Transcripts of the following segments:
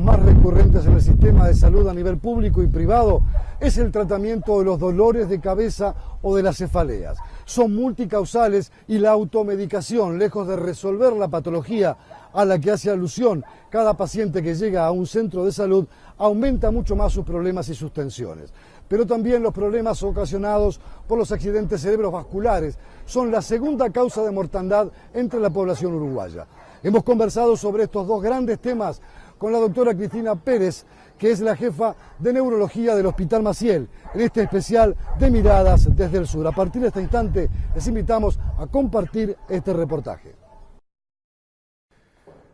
más recurrentes en el sistema de salud a nivel público y privado es el tratamiento de los dolores de cabeza o de las cefaleas. Son multicausales y la automedicación, lejos de resolver la patología a la que hace alusión cada paciente que llega a un centro de salud, aumenta mucho más sus problemas y sus tensiones. Pero también los problemas ocasionados por los accidentes cerebrovasculares son la segunda causa de mortandad entre la población uruguaya. Hemos conversado sobre estos dos grandes temas con la doctora Cristina Pérez, que es la jefa de neurología del Hospital Maciel, en este especial de Miradas desde el Sur. A partir de este instante les invitamos a compartir este reportaje.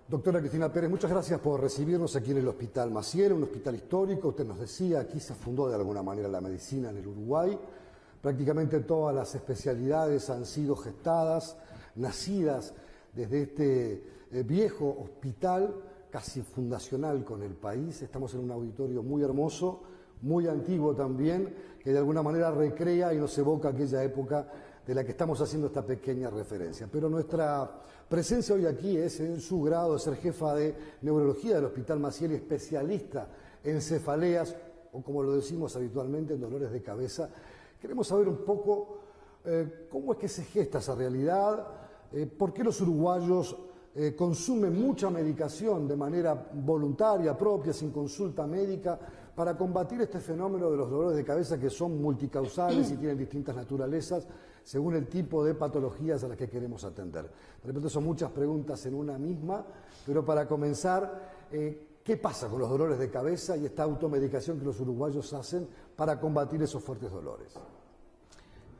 Doctora Cristina Pérez, muchas gracias por recibirnos aquí en el Hospital Maciel, un hospital histórico. Usted nos decía, aquí se fundó de alguna manera la medicina en el Uruguay. Prácticamente todas las especialidades han sido gestadas, nacidas desde este viejo hospital, casi fundacional con el país. Estamos en un auditorio muy hermoso, muy antiguo también, que de alguna manera recrea y nos evoca aquella época de la que estamos haciendo esta pequeña referencia. Pero nuestra presencia hoy aquí es en su grado de ser jefa de neurología del Hospital Maciel y especialista en cefaleas, o como lo decimos habitualmente, en dolores de cabeza. Queremos saber un poco cómo es que se gesta esa realidad, por qué los uruguayos consumen mucha medicación de manera voluntaria, propia, sin consulta médica, para combatir este fenómeno de los dolores de cabeza que son multicausales y tienen distintas naturalezas según el tipo de patologías a las que queremos atender. De repente son muchas preguntas en una misma, pero para comenzar, ¿qué pasa con los dolores de cabeza y esta automedicación que los uruguayos hacen para combatir esos fuertes dolores?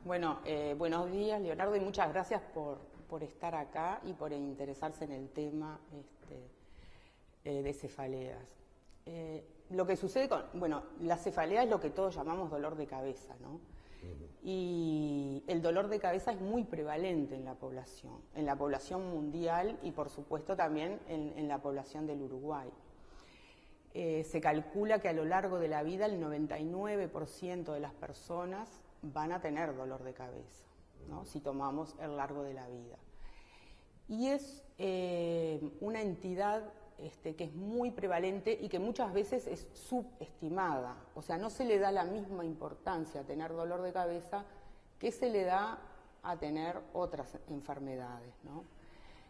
Bueno, buenos días, Leonardo, y muchas gracias por estar acá y por interesarse en el tema de cefaleas. Lo que sucede la cefalea es lo que todos llamamos dolor de cabeza, ¿no? Y el dolor de cabeza es muy prevalente en la población mundial y por supuesto también en la población del Uruguay. Se calcula que a lo largo de la vida el 99% de las personas van a tener dolor de cabeza, ¿no? Si tomamos el largo de la vida. Y es una entidad que es muy prevalente y que muchas veces es subestimada, o sea, no se le da la misma importancia a tener dolor de cabeza que se le da a tener otras enfermedades, ¿no?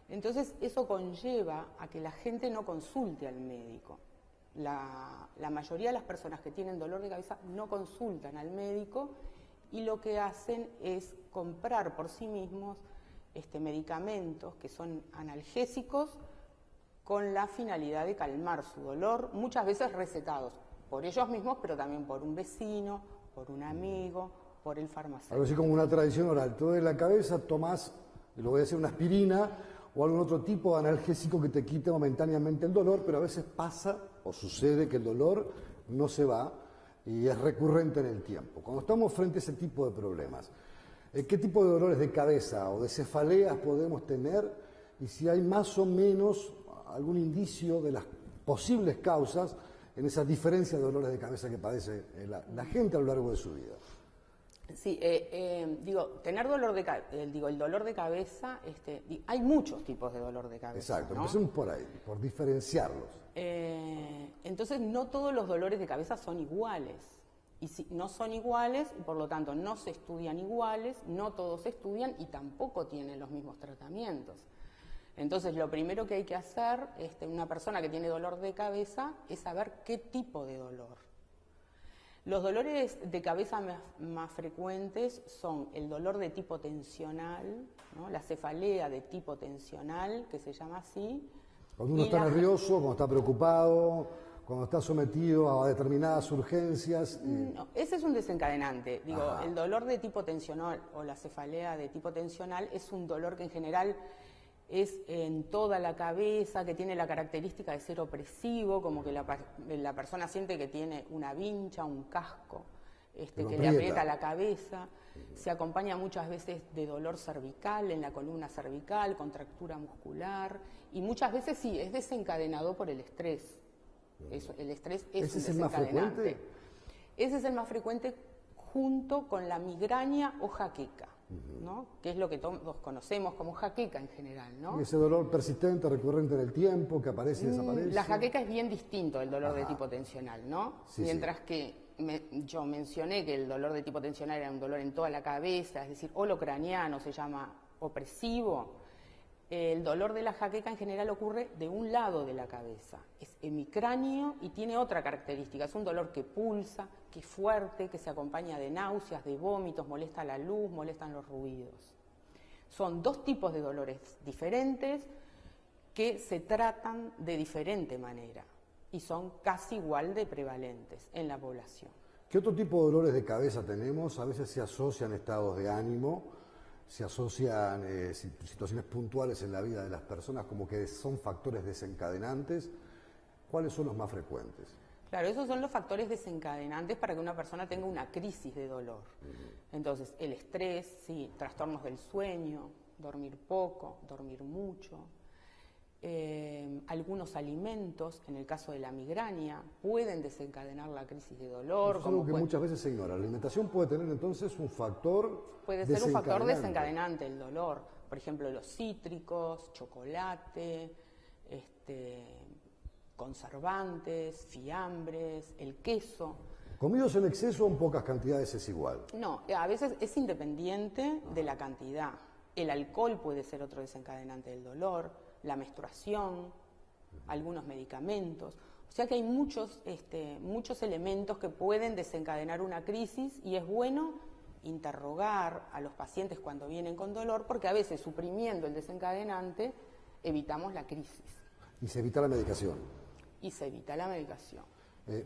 Entonces eso conlleva a que la gente no consulte al médico. La mayoría de las personas que tienen dolor de cabeza no consultan al médico y lo que hacen es comprar por sí mismos medicamentos que son analgésicos con la finalidad de calmar su dolor, muchas veces recetados por ellos mismos, pero también por un vecino, por un amigo, por el farmacéutico. Algo así como una tradición oral. Tú de la cabeza tomás, lo voy a decir, una aspirina o algún otro tipo de analgésico que te quite momentáneamente el dolor, pero a veces pasa o sucede que el dolor no se va y es recurrente en el tiempo. Cuando estamos frente a ese tipo de problemas, ¿qué tipo de dolores de cabeza o de cefaleas podemos tener? Y si hay más o menos algún indicio de las posibles causas en esa diferencia de dolores de cabeza que padece la gente a lo largo de su vida. Sí, tener dolor de cabeza, el dolor de cabeza, hay muchos tipos de dolor de cabeza. Exacto, ¿no? empecemos por ahí, por diferenciarlos. Entonces, no todos los dolores de cabeza son iguales. Y si no son iguales, y por lo tanto no se estudian iguales, no todos se estudian y tampoco tienen los mismos tratamientos. Entonces, lo primero que hay que hacer, una persona que tiene dolor de cabeza, es saber qué tipo de dolor. Los dolores de cabeza más frecuentes son el dolor de tipo tensional, ¿no? La cefalea de tipo tensional, que se llama así. Cuando uno está nervioso, cuando está preocupado, cuando está sometido a determinadas urgencias. No, ese es un desencadenante. El dolor de tipo tensional o la cefalea de tipo tensional es un dolor que en general es en toda la cabeza, que tiene la característica de ser opresivo, como que la persona siente que tiene una vincha, un casco, que le aprieta la cabeza. Se acompaña muchas veces de dolor cervical, en la columna cervical, contractura muscular, y muchas veces sí, es desencadenado por el estrés. El estrés es un desencadenante. ¿Ese es el más frecuente? Junto con la migraña o jaqueca. ¿no? Que es lo que todos conocemos como jaqueca en general, ¿no? Y ese dolor persistente, recurrente en el tiempo, que aparece y desaparece. La jaqueca es bien distinto del dolor de tipo tensional, ¿no? Sí, Mientras que yo mencioné que el dolor de tipo tensional era un dolor en toda la cabeza, es decir, holocraniano, se llama opresivo. El dolor de la jaqueca en general ocurre de un lado de la cabeza, es hemicráneo y tiene otra característica, es un dolor que pulsa, que es fuerte, que se acompaña de náuseas, de vómitos, molesta la luz, molestan los ruidos. Son dos tipos de dolores diferentes que se tratan de diferente manera y son casi igual de prevalentes en la población. ¿Qué otro tipo de dolores de cabeza tenemos? A veces se asocian estados de ánimo, se asocian situaciones puntuales en la vida de las personas como que son factores desencadenantes. ¿Cuáles son los más frecuentes? Claro, esos son los factores desencadenantes para que una persona tenga una crisis de dolor. Entonces, el estrés, sí, trastornos del sueño, dormir poco, dormir mucho. Algunos alimentos, en el caso de la migraña, pueden desencadenar la crisis de dolor. Eso es algo que muchas veces se ignora. La alimentación puede tener entonces un factor Puede ser un factor desencadenante el dolor. Por ejemplo, los cítricos, chocolate, conservantes, fiambres, el queso. ¿Comidos en exceso o en pocas cantidades es igual? No, a veces es independiente de la cantidad. El alcohol puede ser otro desencadenante del dolor, la menstruación, algunos medicamentos. O sea que hay muchos elementos que pueden desencadenar una crisis y es bueno interrogar a los pacientes cuando vienen con dolor porque a veces suprimiendo el desencadenante evitamos la crisis. Y se evita la medicación. Y se evita la medicación.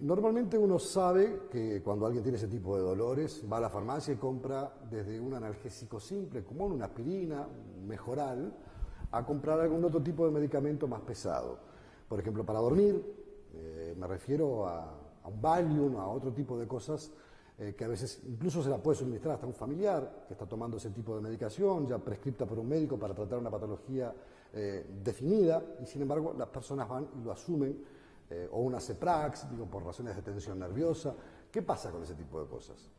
Normalmente uno sabe que cuando alguien tiene ese tipo de dolores va a la farmacia y compra desde un analgésico simple, como una aspirina, un Mejoral, a comprar algún otro tipo de medicamento más pesado. Por ejemplo, para dormir, me refiero a un Valium, a otro tipo de cosas que a veces incluso se la puede suministrar hasta un familiar que está tomando ese tipo de medicación, ya prescripta por un médico para tratar una patología definida, y sin embargo las personas van y lo asumen, o una Ceprax, por razones de tensión nerviosa. ¿Qué pasa con ese tipo de cosas?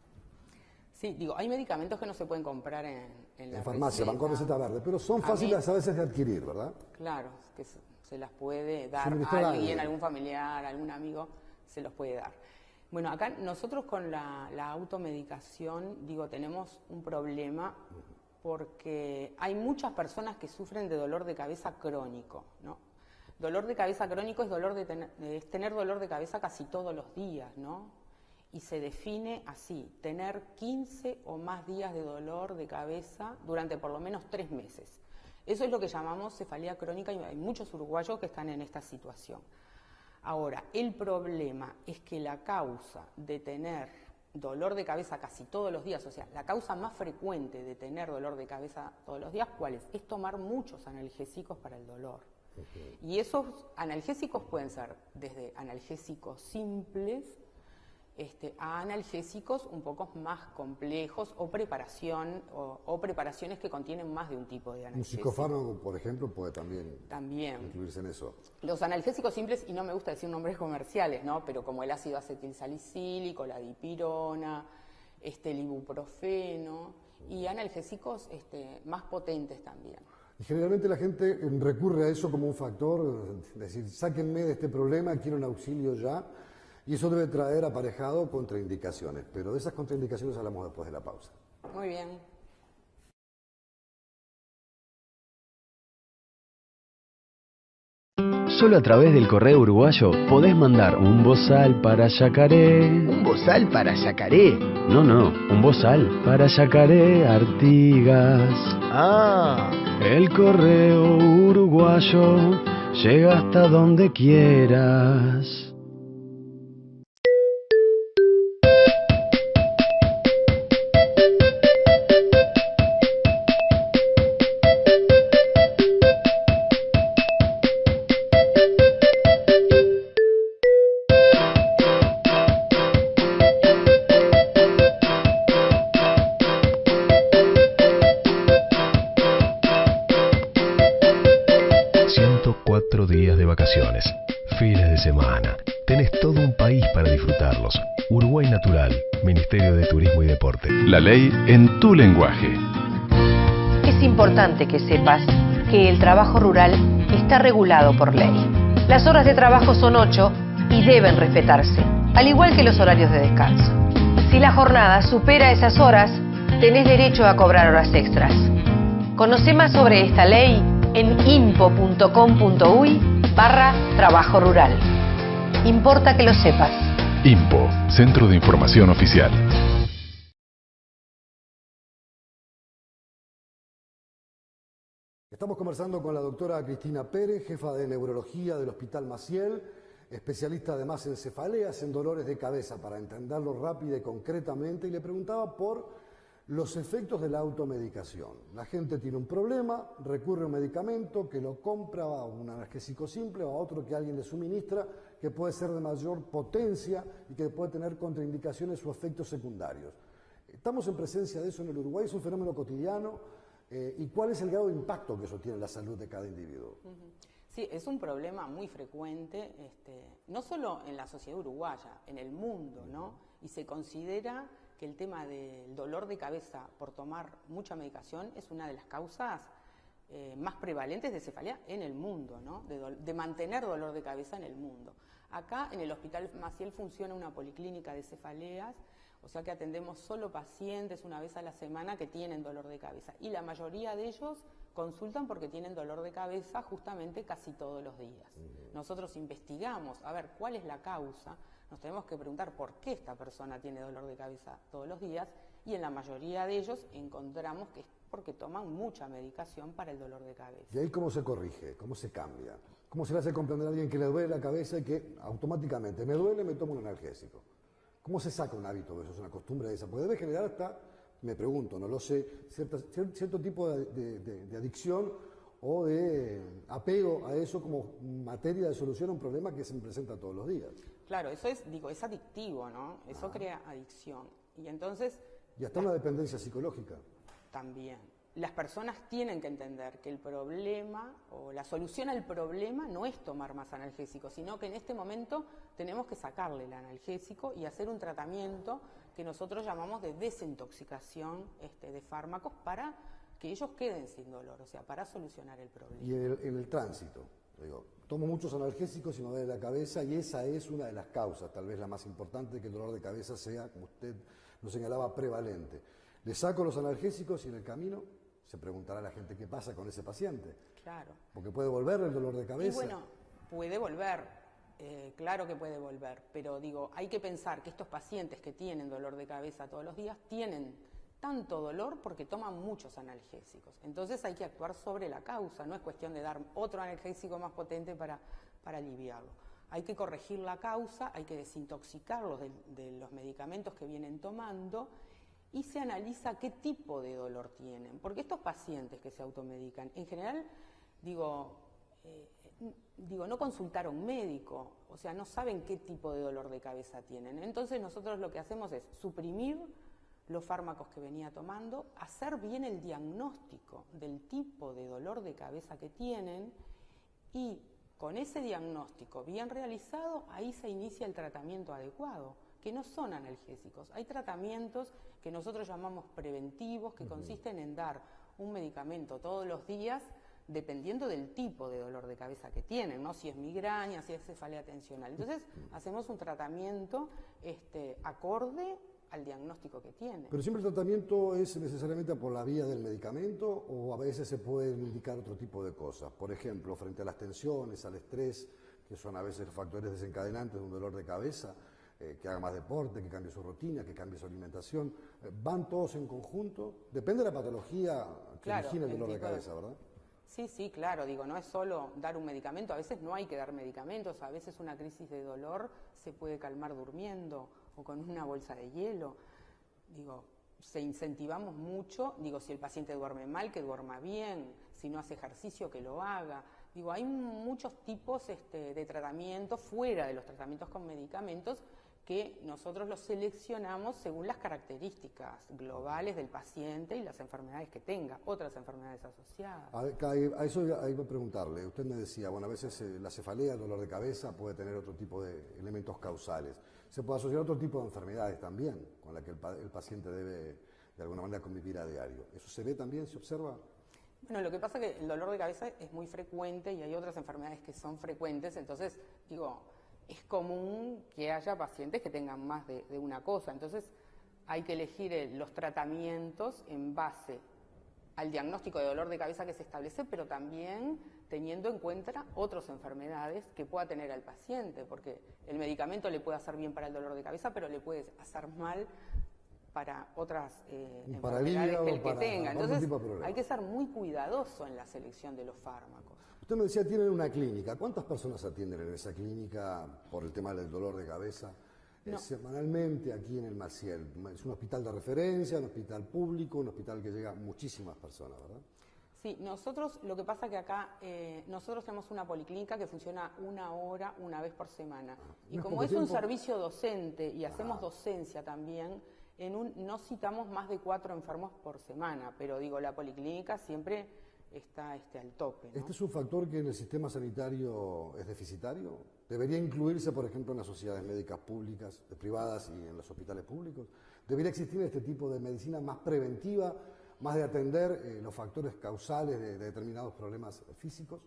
Sí, hay medicamentos que no se pueden comprar en la farmacia, receta. van con receta verde, pero son fáciles a veces de adquirir, ¿verdad? Claro, que se las puede dar a alguien, algún familiar, algún amigo, se los puede dar. Bueno, acá nosotros con la automedicación, tenemos un problema porque hay muchas personas que sufren de dolor de cabeza crónico, ¿no? Dolor de cabeza crónico es tener dolor de cabeza casi todos los días, ¿no? Y se define así, tener 15 o más días de dolor de cabeza durante por lo menos 3 meses. Eso es lo que llamamos cefalea crónica y hay muchos uruguayos que están en esta situación. Ahora, el problema es que la causa de tener dolor de cabeza casi todos los días, o sea, la causa más frecuente de tener dolor de cabeza todos los días, ¿cuál es? Es tomar muchos analgésicos para el dolor. Y esos analgésicos pueden ser desde analgésicos simples a analgésicos un poco más complejos o preparaciones que contienen más de un tipo de analgésico. Un psicofármaco, por ejemplo, puede también incluirse en eso. Los analgésicos simples, y no me gusta decir nombres comerciales, ¿no? Pero como el ácido acetilsalicílico, la dipirona, el ibuprofeno y analgésicos más potentes también. Y generalmente la gente recurre a eso como un factor, es decir, sáquenme de este problema, quiero un auxilio ya, y eso debe traer aparejado contraindicaciones, pero de esas contraindicaciones hablamos después de la pausa. Muy bien. Solo a través del correo uruguayo podés mandar un bozal para Yacaré. ¿Un bozal para Yacaré? No, un bozal para Yacaré Artigas. Ah. El correo uruguayo llega hasta donde quieras. Días de vacaciones, fines de semana. Tenés todo un país para disfrutarlos. Uruguay Natural, Ministerio de Turismo y Deporte. La ley en tu lenguaje. es importante que sepas que el trabajo rural está regulado por ley. Las horas de trabajo son 8 y deben respetarse, al igual que los horarios de descanso. Si la jornada supera esas horas, tenés derecho a cobrar horas extras. Conoce más sobre esta ley en impo.com.uy/trabajo rural. Importa que lo sepas. IMPO, Centro de Información Oficial. Estamos conversando con la doctora Cristina Pérez, jefa de neurología del Hospital Maciel, especialista además en cefaleas, en dolores de cabeza, para entenderlo rápido y concretamente, y le preguntaba por los efectos de la automedicación. La gente tiene un problema, recurre a un medicamento, que lo compra, a un analgésico simple o a otro que alguien le suministra, que puede ser de mayor potencia y que puede tener contraindicaciones o efectos secundarios. ¿Estamos en presencia de eso en el Uruguay? ¿Es un fenómeno cotidiano? ¿Y cuál es el grado de impacto que eso tiene en la salud de cada individuo? Sí, es un problema muy frecuente, no solo en la sociedad uruguaya, en el mundo, ¿no? Y se considera que el tema del dolor de cabeza por tomar mucha medicación es una de las causas más prevalentes de cefalea en el mundo, ¿no? De mantener dolor de cabeza en el mundo. Acá en el Hospital Maciel funciona una policlínica de cefaleas, o sea que atendemos solo pacientes una vez a la semana que tienen dolor de cabeza. Y la mayoría de ellos consultan porque tienen dolor de cabeza justamente casi todos los días. Nosotros investigamos a ver cuál es la causa, nos tenemos que preguntar por qué esta persona tiene dolor de cabeza todos los días, y en la mayoría de ellos encontramos que es porque toman mucha medicación para el dolor de cabeza. ¿Y ahí cómo se corrige? ¿Cómo se cambia? ¿Cómo se le hace comprender a alguien que le duele la cabeza y que automáticamente me duele, me tomo un analgésico? ¿Cómo se saca un hábito de eso? Es una costumbre de esa. Porque debe generar hasta, me pregunto, no lo sé, cierto tipo de adicción o de apego a eso como materia de solución a un problema que se me presenta todos los días. Claro, eso es adictivo, ¿no? Eso crea adicción. Y entonces... Y hasta una dependencia psicológica. También. Las personas tienen que entender que el problema o la solución al problema no es tomar más analgésicos, sino que en este momento tenemos que sacarle el analgésico y hacer un tratamiento que nosotros llamamos de desintoxicación de fármacos para que ellos queden sin dolor, o sea, para solucionar el problema. Y en el tránsito, digo, tomo muchos analgésicos y me duele la cabeza, y esa es una de las causas, tal vez la más importante, que el dolor de cabeza sea, como usted lo señalaba, prevalente. Le saco los analgésicos y en el camino se preguntará a la gente qué pasa con ese paciente. Claro. Porque puede volver el dolor de cabeza. Y bueno, puede volver, claro que puede volver, pero digo, hay que pensar que estos pacientes que tienen dolor de cabeza todos los días tienen tanto dolor porque toman muchos analgésicos. Entonces hay que actuar sobre la causa, no es cuestión de dar otro analgésico más potente para aliviarlo. Hay que corregir la causa, hay que desintoxicarlos de los medicamentos que vienen tomando, y se analiza qué tipo de dolor tienen. Porque estos pacientes que se automedican, en general, no consultaron un médico, o sea, no saben qué tipo de dolor de cabeza tienen. Entonces nosotros lo que hacemos es suprimir los fármacos que venía tomando, hacer bien el diagnóstico del tipo de dolor de cabeza que tienen, y con ese diagnóstico bien realizado, ahí se inicia el tratamiento adecuado, que no son analgésicos. Hay tratamientos que nosotros llamamos preventivos, que consisten en dar un medicamento todos los días, dependiendo del tipo de dolor de cabeza que tienen, ¿no? Si es migraña, si es cefalea tensional. Entonces, hacemos un tratamiento acorde al diagnóstico que tiene. ¿Pero siempre el tratamiento es necesariamente por la vía del medicamento o a veces se pueden indicar otro tipo de cosas? Por ejemplo, frente a las tensiones, al estrés, que son a veces factores desencadenantes de un dolor de cabeza, que haga más deporte, que cambie su rutina, que cambie su alimentación. ¿Van todos en conjunto? Depende de la patología que origina el dolor de cabeza, ¿verdad? Sí, claro, no es solo dar un medicamento, a veces no hay que dar medicamentos, a veces una crisis de dolor se puede calmar durmiendo o con una bolsa de hielo. Se incentivamos mucho, si el paciente duerme mal, que duerma bien, si no hace ejercicio, que lo haga. Hay muchos tipos de tratamientos fuera de los tratamientos con medicamentos que nosotros los seleccionamos según las características globales del paciente y las enfermedades que tenga, otras enfermedades asociadas. A eso iba a preguntarle. Usted me decía, bueno, a veces la cefalea, el dolor de cabeza puede tener otro tipo de elementos causales. Se puede asociar a otro tipo de enfermedades también, con la que el paciente debe de alguna manera convivir a diario. ¿Eso se ve también, se observa? Bueno, lo que pasa es que el dolor de cabeza es muy frecuente y hay otras enfermedades que son frecuentes, entonces, digo, es común que haya pacientes que tengan más de una cosa, entonces hay que elegir los tratamientos en base al diagnóstico de dolor de cabeza que se establece, pero también teniendo en cuenta otras enfermedades que pueda tener al paciente, porque el medicamento le puede hacer bien para el dolor de cabeza, pero le puede hacer mal para otras enfermedades que el que tenga. Entonces hay que ser muy cuidadoso en la selección de los fármacos. Usted me decía, tienen una clínica. ¿Cuántas personas atienden en esa clínica por el tema del dolor de cabeza? No. Semanalmente aquí en el Maciel. Es un hospital de referencia, un hospital público, un hospital que llega a muchísimas personas, ¿verdad? Sí, nosotros, lo que pasa es que acá, nosotros tenemos una policlínica que funciona 1 hora, una vez por semana. Y como es un servicio docente y hacemos docencia también, no citamos más de 4 enfermos por semana, pero digo, la policlínica siempre está al tope, ¿no? ¿Este es un factor que en el sistema sanitario es deficitario? ¿Debería incluirse, por ejemplo, en las sociedades médicas públicas, privadas y en los hospitales públicos? ¿Debería existir este tipo de medicina más preventiva, más de atender los factores causales de determinados problemas físicos?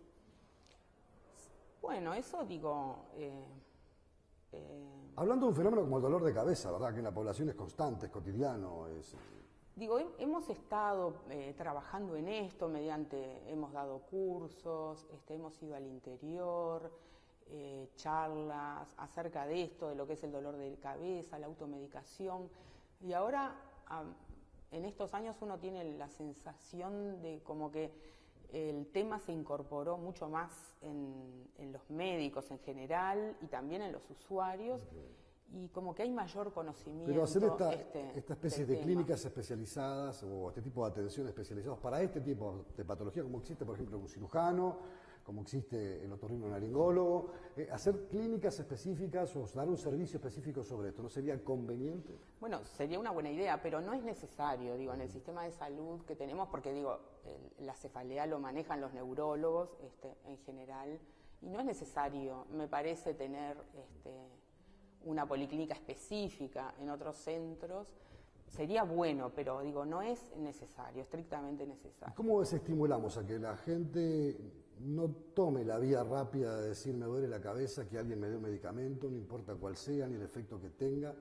Bueno, eso digo... Hablando de un fenómeno como el dolor de cabeza, ¿verdad? Que en la población es constante, es cotidiano, es... Digo, hemos estado trabajando en esto hemos dado cursos, hemos ido al interior, charlas acerca de esto, de lo que es el dolor de cabeza, la automedicación, y ahora en estos años uno tiene la sensación de como que el tema se incorporó mucho más en los médicos en general y también en los usuarios, y como que hay mayor conocimiento. Pero hacer esta especie de clínicas especializadas o este tipo de atención especializados para este tipo de patología, como existe, por ejemplo, un cirujano, como existe el otorrinolaringólogo, hacer clínicas específicas o dar un servicio específico sobre esto, ¿no sería conveniente? Bueno, sería una buena idea, pero no es necesario, digo, en el sistema de salud que tenemos, porque digo, la cefalea lo manejan los neurólogos en general, y no es necesario, me parece, tener una policlínica específica en otros centros. Sería bueno, pero digo, no es necesario, estrictamente necesario. ¿Cómo desestimulamos a que la gente no tome la vía rápida de decir me duele la cabeza, que alguien me dé un medicamento, no importa cuál sea ni el efecto que tenga?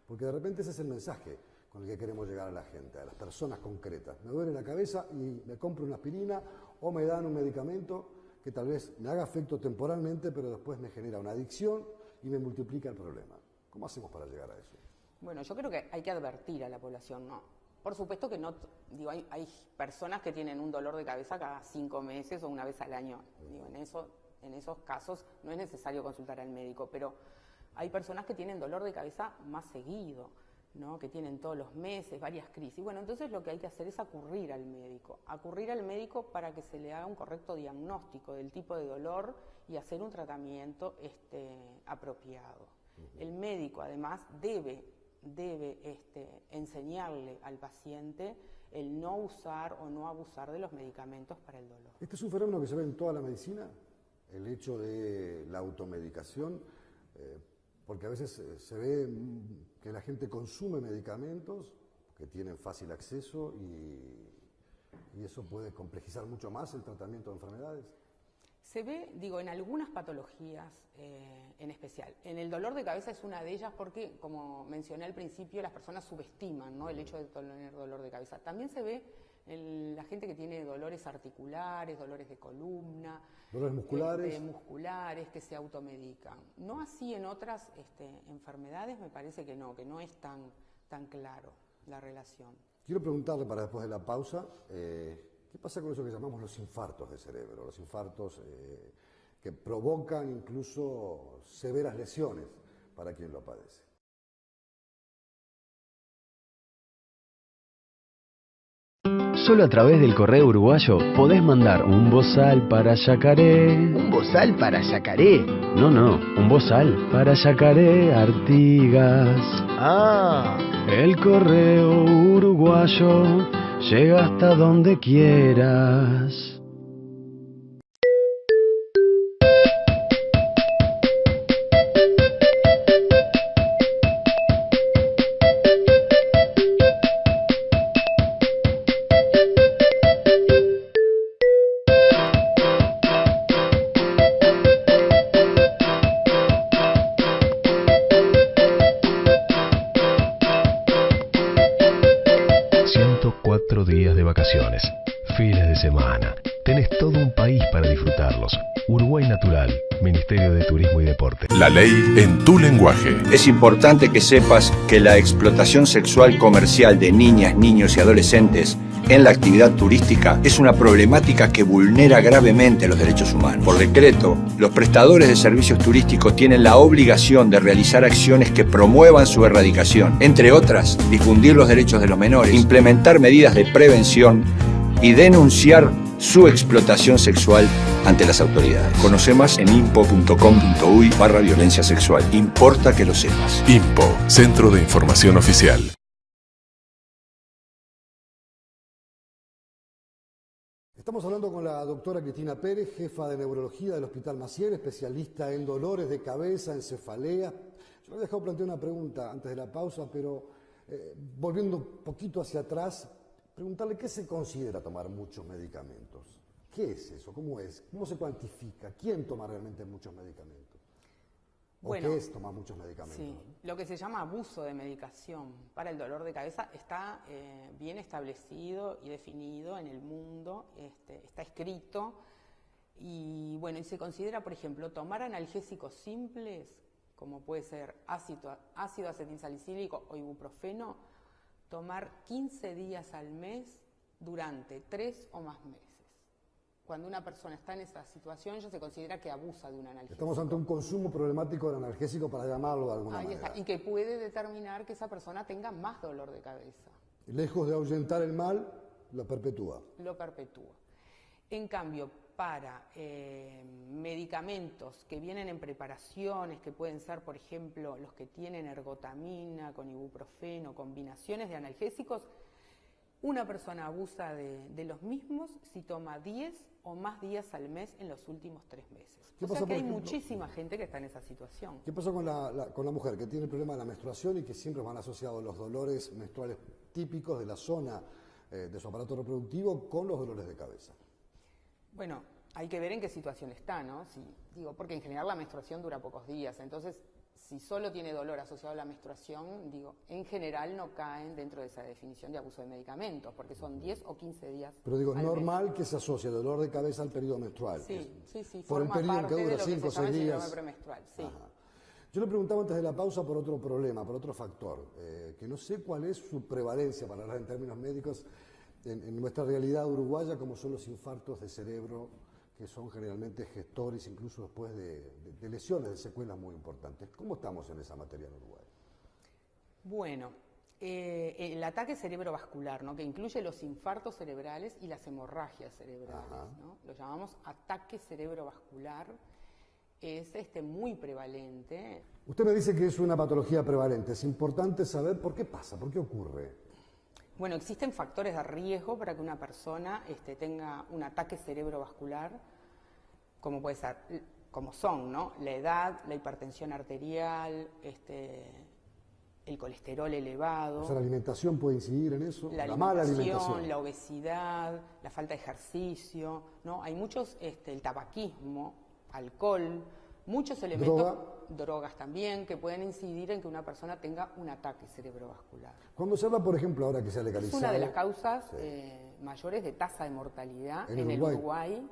Porque de repente ese es el mensaje con el que queremos llegar a la gente, a las personas concretas. Me duele la cabeza y me compro una aspirina o me dan un medicamento que tal vez me haga efecto temporalmente, pero después me genera una adicción y me multiplica el problema. ¿Cómo hacemos para llegar a eso? Bueno, yo creo que hay que advertir a la población, ¿no? Por supuesto que no, digo, hay personas que tienen un dolor de cabeza cada 5 meses o una vez al año. Digo, en esos casos no es necesario consultar al médico, pero hay personas que tienen dolor de cabeza más seguido, ¿no? Que tienen todos los meses, varias crisis. Bueno, entonces lo que hay que hacer es acudir al médico para que se le haga un correcto diagnóstico del tipo de dolor y hacer un tratamiento apropiado. El médico además debe enseñarle al paciente el no usar o no abusar de los medicamentos para el dolor. ¿Este es un fenómeno que se ve en toda la medicina? El hecho de la automedicación, porque a veces se ve que la gente consume medicamentos que tienen fácil acceso y eso puede complejizar mucho más el tratamiento de enfermedades. Se ve, digo, en algunas patologías en especial. En el dolor de cabeza es una de ellas porque, como mencioné al principio, las personas subestiman, ¿no?, el hecho de tener dolor de cabeza. También se ve en la gente que tiene dolores articulares, dolores de columna, dolores musculares, que se automedican. No así en otras enfermedades, me parece que no es tan claro la relación. Quiero preguntarle para después de la pausa, ¿qué pasa con eso que llamamos los infartos de cerebro? Los infartos que provocan incluso severas lesiones para quien lo padece. Solo a través del correo uruguayo podés mandar un bozal para Yacaré. ¿Un bozal para Yacaré? No, un bozal para Yacaré Artigas. Ah. El correo uruguayo llega hasta donde quieras. vacaciones, fines de semana. Tenés todo un país para disfrutarlos. Uruguay Natural, Ministerio de Turismo y Deporte. La ley en tu lenguaje. Es importante que sepas que la explotación sexual comercial de niñas, niños y adolescentes en la actividad turística es una problemática que vulnera gravemente los derechos humanos. Por decreto, los prestadores de servicios turísticos tienen la obligación de realizar acciones que promuevan su erradicación, entre otras, difundir los derechos de los menores, implementar medidas de prevención y denunciar su explotación sexual ante las autoridades. Conoce más en impo.com.uy/violencia sexual. Importa que lo sepas. IMPO, Centro de Información Oficial. Estamos hablando con la doctora Cristina Pérez, jefa de neurología del Hospital Maciel, especialista en dolores de cabeza, en cefaleas. Yo me he dejado plantear una pregunta antes de la pausa, pero volviendo un poquito hacia atrás, preguntarle qué se considera tomar muchos medicamentos. ¿Qué es eso? ¿Cómo es? ¿Cómo se cuantifica? ¿Quién toma realmente muchos medicamentos? ¿O qué es tomar muchos medicamentos? Sí, lo que se llama abuso de medicación para el dolor de cabeza está bien establecido y definido en el mundo, está escrito y bueno, y se considera, por ejemplo, tomar analgésicos simples, como puede ser ácido acetilsalicílico o ibuprofeno, tomar 15 días al mes durante 3 o más meses. Cuando una persona está en esa situación, ya se considera que abusa de un analgésico. Estamos ante un consumo problemático de analgésico, para llamarlo de alguna manera. Está. Y que puede determinar que esa persona tenga más dolor de cabeza. Lejos de ahuyentar el mal, lo perpetúa. Lo perpetúa. En cambio, para medicamentos que vienen en preparaciones, que pueden ser, por ejemplo, los que tienen ergotamina con ibuprofeno, combinaciones de analgésicos, una persona abusa de los mismos si toma 10 o más días al mes en los últimos 3 meses. O sea que hay muchísima gente que está en esa situación. ¿Qué pasa con la mujer que tiene el problema de la menstruación y que siempre van asociados los dolores menstruales típicos de la zona de su aparato reproductivo con los dolores de cabeza? Bueno, hay que ver en qué situación está, ¿no? Porque en general la menstruación dura pocos días, entonces si solo tiene dolor asociado a la menstruación, en general no caen dentro de esa definición de abuso de medicamentos, porque son 10 o 15 días. Pero digo, es normal que se asocie el dolor de cabeza al periodo menstrual. Sí. Por el periodo que dura 5 o 6 días. Premenstrual, sí. Yo le preguntaba antes de la pausa por otro problema, por otro factor, que no sé cuál es su prevalencia, para hablar en términos médicos, en nuestra realidad uruguaya, como son los infartos de cerebro, que son generalmente gestores, incluso después de lesiones, de secuelas muy importantes. ¿Cómo estamos en esa materia en Uruguay? Bueno, el ataque cerebrovascular, ¿no? Que incluye los infartos cerebrales y las hemorragias cerebrales, ¿no? Lo llamamos ataque cerebrovascular, es muy prevalente. Usted me dice que es una patología prevalente. Es importante saber por qué pasa, por qué ocurre. Bueno, existen factores de riesgo para que una persona tenga un ataque cerebrovascular, como puede ser, como son, ¿no? La edad, la hipertensión arterial, el colesterol elevado. O sea, ¿la alimentación puede incidir en eso? La mala alimentación, la obesidad, la falta de ejercicio, ¿no? Hay muchos, el tabaquismo, alcohol, muchos elementos, drogas también, que pueden incidir en que una persona tenga un ataque cerebrovascular. Cuando se habla, por ejemplo, ahora que se ha legalizado... Es una de las causas mayores de tasa de mortalidad en el Uruguay.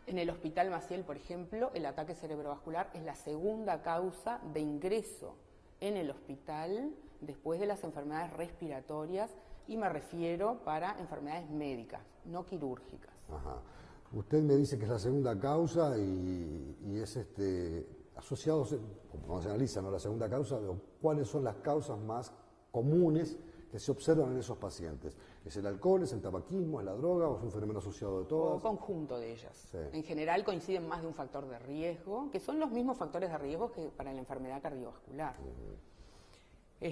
En el Hospital Maciel, por ejemplo, el ataque cerebrovascular es la segunda causa de ingreso en el hospital después de las enfermedades respiratorias, y me refiero para enfermedades médicas, no quirúrgicas. Ajá. Usted me dice que es la segunda causa y es asociado, como se analiza, ¿no?, la segunda causa, ¿cuáles son las causas más comunes que se observan en esos pacientes? ¿Es el alcohol, es el tabaquismo, es la droga o es un fenómeno asociado de todas? O conjunto de ellas. Sí. En general coinciden más de un factor de riesgo, que son los mismos factores de riesgo que para la enfermedad cardiovascular.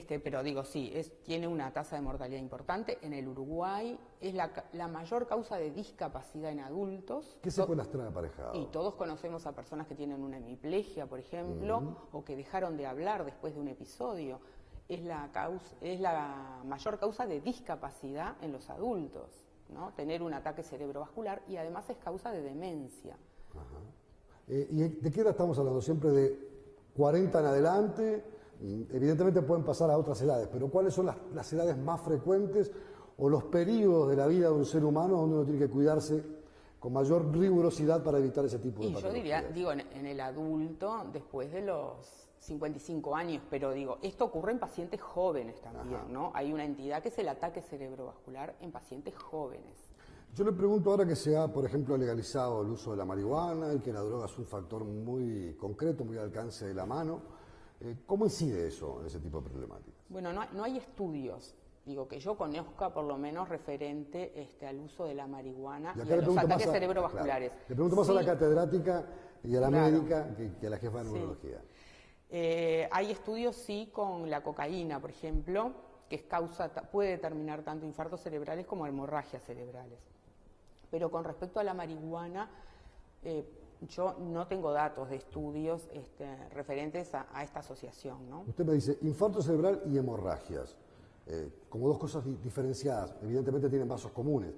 Pero digo, sí, tiene una tasa de mortalidad importante. En el Uruguay es la mayor causa de discapacidad en adultos. ¿Qué secuelas trae aparejado? Y todos conocemos a personas que tienen una hemiplegia, por ejemplo, o que dejaron de hablar después de un episodio. Es la mayor causa de discapacidad en los adultos, ¿no? Tener un ataque cerebrovascular, y además es causa de demencia. ¿Y de qué edad estamos hablando? ¿Siempre de 40 en adelante? Evidentemente pueden pasar a otras edades, pero ¿cuáles son las edades más frecuentes o los periodos de la vida de un ser humano donde uno tiene que cuidarse con mayor rigurosidad para evitar ese tipo de Y yo patologías? diría, digo, en el adulto, después de los 55 años, pero digo, esto ocurre en pacientes jóvenes también, Ajá. ¿no? Hay una entidad que es el ataque cerebrovascular en pacientes jóvenes. Yo le pregunto ahora que se ha, por ejemplo, legalizado el uso de la marihuana y que la droga es un factor muy concreto, muy al alcance de la mano. ¿Cómo incide eso en ese tipo de problemáticas? Bueno, no hay estudios, digo, que yo conozca por lo menos referente al uso de la marihuana y acá a le los pregunto ataques más cerebrovasculares. Claro, le pregunto más a la catedrática y a la Claro. médica que a la jefa de neurología. Hay estudios, sí, con la cocaína, por ejemplo, que es puede determinar tanto infartos cerebrales como hemorragias cerebrales. Pero con respecto a la marihuana, yo no tengo datos de estudios referentes a esta asociación, ¿no? Usted me dice infarto cerebral y hemorragias, como dos cosas diferenciadas. Evidentemente tienen vasos comunes.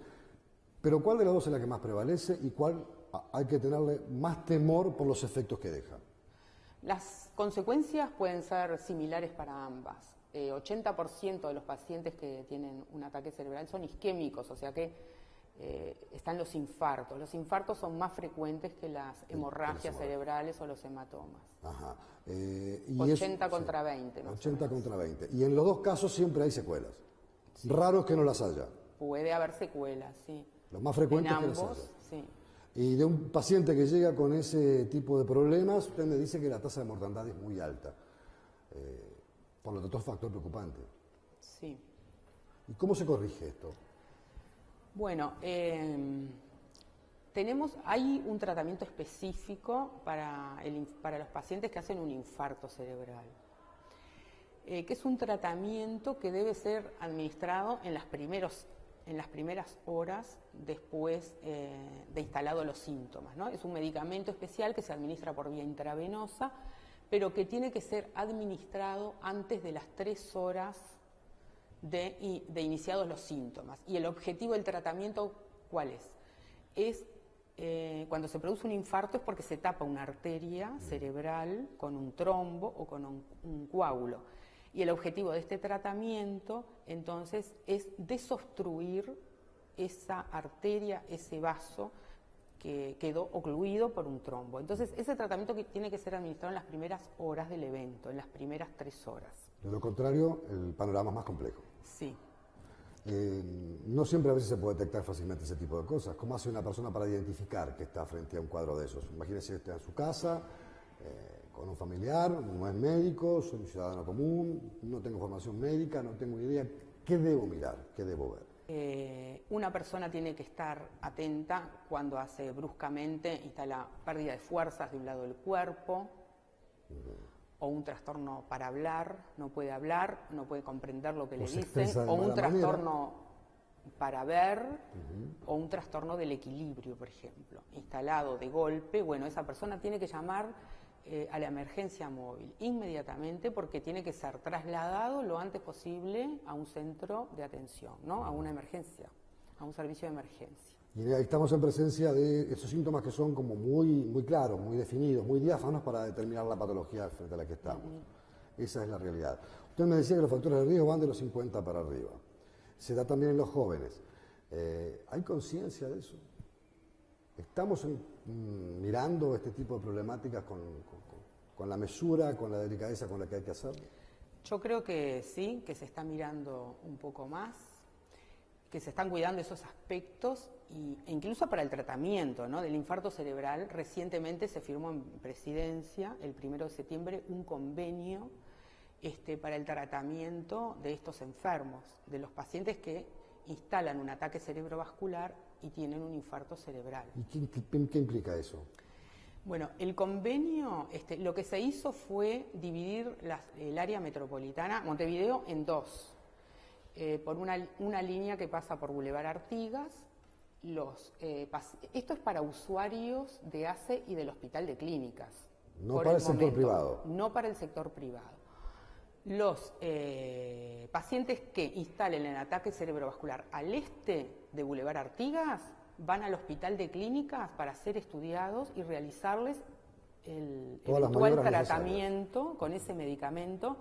Pero ¿cuál de las dos es la que más prevalece y cuál hay que tenerle más temor por los efectos que deja? Las consecuencias pueden ser similares para ambas. 80% de los pacientes que tienen un ataque cerebral son isquémicos, o sea que están los infartos. Los infartos son más frecuentes que las hemorragias cerebrales o los hematomas. Ajá. 80 contra 20. Más 80 contra 20. Y en los dos casos siempre hay secuelas. Sí. Raro es que no las haya. Puede haber secuelas, sí. Lo más frecuente en es que las ambos, haya. Sí. Y de un paciente que llega con ese tipo de problemas, usted me dice que la tasa de mortandad es muy alta. Por lo tanto, es un factor preocupante. Sí. ¿Y cómo se corrige esto? Bueno, hay un tratamiento específico para los pacientes que hacen un infarto cerebral, que es un tratamiento que debe ser administrado en las primeras horas después de instalados los síntomas, ¿no? Es un medicamento especial que se administra por vía intravenosa, pero que tiene que ser administrado antes de las 3 horas de iniciados los síntomas. Y el objetivo del tratamiento, ¿cuál es? Cuando se produce un infarto es porque se tapa una arteria cerebral con un trombo o con un coágulo. Y el objetivo de este tratamiento, entonces, es desobstruir esa arteria, ese vaso que quedó ocluido por un trombo. Entonces, ese tratamiento tiene que ser administrado en las primeras horas del evento, en las primeras 3 horas. De lo contrario, el panorama es más complejo. Sí. No siempre a veces se puede detectar fácilmente ese tipo de cosas. ¿Cómo hace una persona para identificar que está frente a un cuadro de esos? Imagínese que está en su casa, con un familiar, no es médico, soy un ciudadano común, no tengo formación médica, no tengo idea. ¿Qué debo mirar? ¿Qué debo ver? Una persona tiene que estar atenta cuando hace bruscamente, está la pérdida de fuerzas de un lado del cuerpo, o un trastorno para hablar, no puede comprender lo que le dicen, o un trastorno para ver, o un trastorno del equilibrio, por ejemplo, instalado de golpe. Bueno, esa persona tiene que llamar a la emergencia móvil inmediatamente, porque tiene que ser trasladado lo antes posible a un centro de atención, ¿no? A una emergencia, a un servicio de emergencia. Y ahí estamos en presencia de esos síntomas que son como muy claros, muy definidos, muy diáfanos para determinar la patología frente a la que estamos. Esa es la realidad. Usted me decía que los factores de riesgo van de los 50 para arriba. Se da también en los jóvenes. ¿Hay conciencia de eso? ¿Estamos mirando este tipo de problemáticas con la mesura, con la delicadeza con la que hay que hacerlo? Yo creo que sí, que se está mirando un poco más, que se están cuidando esos aspectos, e incluso para el tratamiento, ¿no?, del infarto cerebral. Recientemente se firmó en Presidencia, el 1 de septiembre, un convenio para el tratamiento de estos enfermos, de los pacientes que instalan un ataque cerebrovascular y tienen un infarto cerebral. ¿Y qué implica eso? Bueno, el convenio, lo que se hizo fue dividir el área metropolitana, Montevideo, en dos. Por una línea que pasa por Boulevard Artigas. Esto es para usuarios de ACE y del Hospital de Clínicas. No para el sector privado. No para el sector privado. Los pacientes que instalen el ataque cerebrovascular al este de Boulevard Artigas van al Hospital de Clínicas para ser estudiados y realizarles el eventual tratamiento con ese medicamento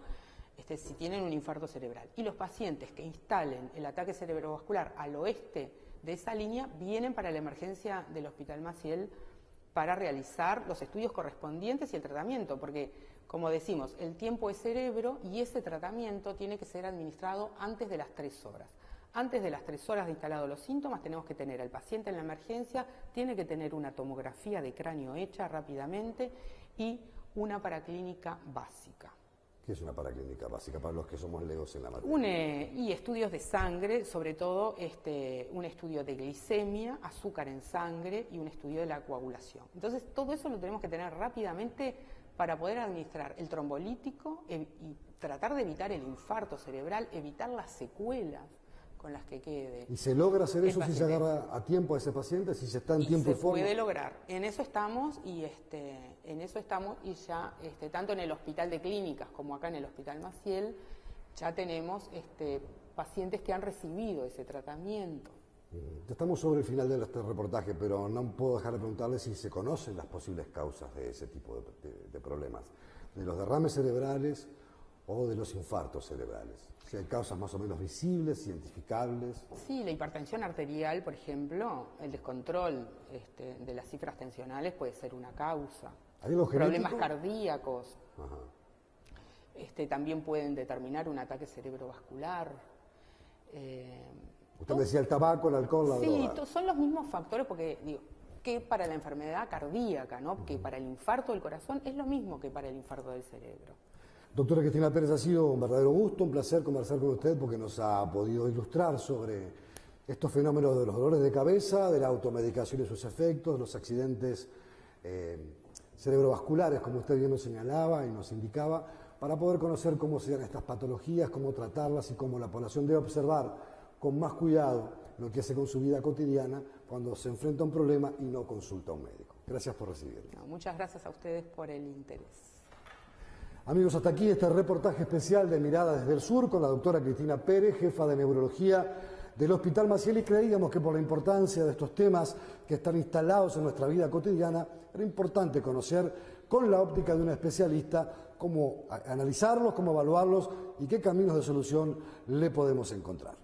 si tienen un infarto cerebral. Y los pacientes que instalen el ataque cerebrovascular al oeste de esa línea vienen para la emergencia del Hospital Maciel para realizar los estudios correspondientes y el tratamiento, porque, como decimos, el tiempo es cerebro y ese tratamiento tiene que ser administrado antes de las 3 horas. Antes de las 3 horas de instalados los síntomas tenemos que tener al paciente en la emergencia, tiene que tener una tomografía de cráneo hecha rápidamente y una paraclínica básica. ¿Qué es una paraclínica básica para los que somos legos en la materia? Y estudios de sangre, sobre todo un estudio de glicemia, azúcar en sangre y un estudio de la coagulación. Entonces todo eso lo tenemos que tener rápidamente para poder administrar el trombolítico y tratar de evitar el infarto cerebral, evitar las secuelas con las que quede. ¿Y se logra hacer eso si se agarra a tiempo a ese paciente, si se está en tiempo y forma? Se puede lograr. En eso estamos y ya tanto en el Hospital de Clínicas como acá en el Hospital Maciel ya tenemos pacientes que han recibido ese tratamiento. Estamos sobre el final de este reportaje, pero no puedo dejar de preguntarle si se conocen las posibles causas de ese tipo de problemas, de los derrames cerebrales o de los infartos cerebrales. Si hay causas más o menos visibles, identificables. Sí, la hipertensión arterial, por ejemplo, el descontrol de las cifras tensionales puede ser una causa. ¿Hay algo genético? Problemas cardíacos. Ajá. También pueden determinar un ataque cerebrovascular. Usted decía el tabaco, el alcohol, la droga. Sí, son los mismos factores porque, que para la enfermedad cardíaca, ¿no? Que para el infarto del corazón es lo mismo que para el infarto del cerebro. Doctora Cristina Pérez, ha sido un verdadero gusto, un placer conversar con usted porque nos ha podido ilustrar sobre estos fenómenos de los dolores de cabeza, de la automedicación y sus efectos, los accidentes cerebrovasculares, como usted bien nos señalaba y nos indicaba, para poder conocer cómo se dan estas patologías, cómo tratarlas y cómo la población debe observar con más cuidado lo que hace con su vida cotidiana cuando se enfrenta a un problema y no consulta a un médico. Gracias por recibirme. Muchas gracias a ustedes por el interés. Amigos, hasta aquí este reportaje especial de Mirada desde el Sur con la doctora Cristina Pérez, jefa de neurología del Hospital Maciel, y creíamos que por la importancia de estos temas que están instalados en nuestra vida cotidiana, era importante conocer con la óptica de una especialista cómo analizarlos, cómo evaluarlos y qué caminos de solución le podemos encontrar.